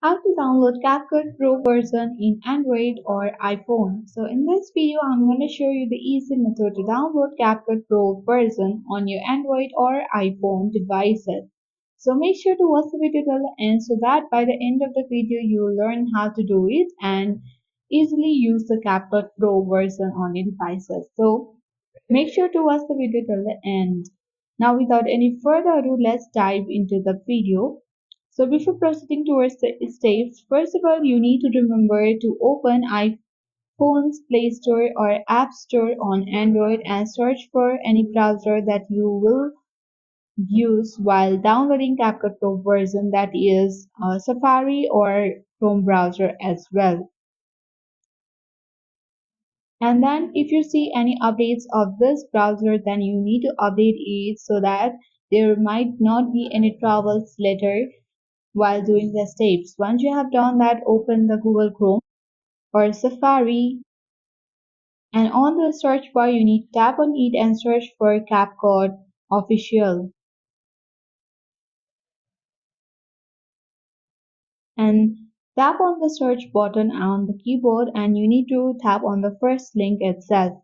How to download Capcut Pro version in Android or iPhone. So in this video, I'm going to show you the easy method to download Capcut Pro version on your Android or iPhone devices. So make sure to watch the video till the end so that by the end of the video, you will learn how to do it and easily use the Capcut Pro version on your devices. So make sure to watch the video till the end. Now without any further ado, let's dive into the video. So before proceeding towards the steps, first of all, you need to remember to open iPhone's Play Store or App Store on Android and search for any browser that you will use while downloading CapCut Pro version, that is Safari or Chrome browser as well. And then if you see any updates of this browser, then you need to update it so that there might not be any troubles later while doing the steps. Once you have done that, open the Google Chrome or Safari, and on the search bar you need to tap on it and search for CapCut Official, and tap on the search button on the keyboard and you need to tap on the first link itself.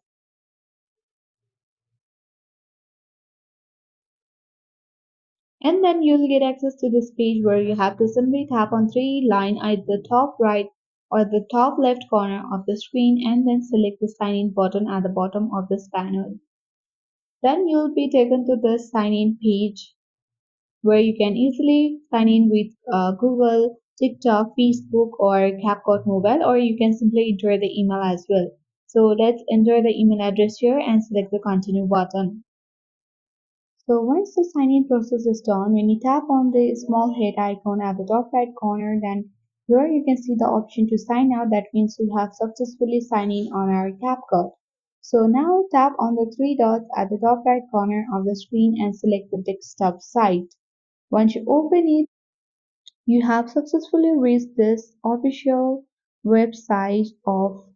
And then you'll get access to this page where you have to simply tap on three line at the top right or the top left corner of the screen and then select the sign in button at the bottom of this panel. Then you'll be taken to the sign in page where you can easily sign in with Google, TikTok, Facebook, or CapCut Mobile, or you can simply enter the email as well. So let's enter the email address here and select the continue button. So once the sign in process is done, when you tap on the small head icon at the top right corner, then here you can see the option to sign out. That means you have successfully signed in on our CapCut. So now tap on the three dots at the top right corner of the screen and select the desktop site. Once you open it, you have successfully reached this official website of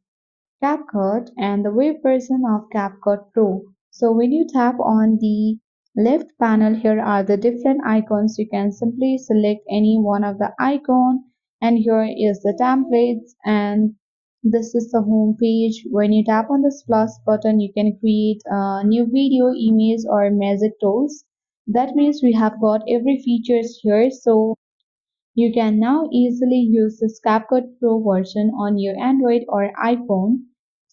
CapCut and the web version of CapCut Pro. So when you tap on the left panel, here are the different icons. You can simply select any one of the icon, and here is the templates, and this is the home page. When you tap on this plus button, you can create a new video, image, or magic tools. That means we have got every features here. So you can now easily use the CapCut Pro version on your Android or iPhone.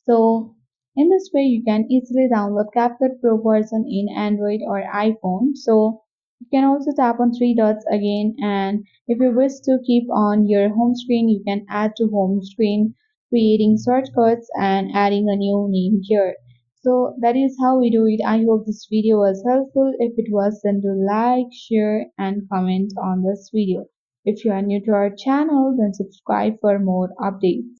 So in this way, you can easily download CapCut Pro version in Android or iPhone. So you can also tap on three dots again, and if you wish to keep on your home screen, you can add to home screen, creating shortcuts and adding a new name here. So that is how we do it. I hope this video was helpful. If it was, then do like, share, and comment on this video. If you are new to our channel, then subscribe for more updates.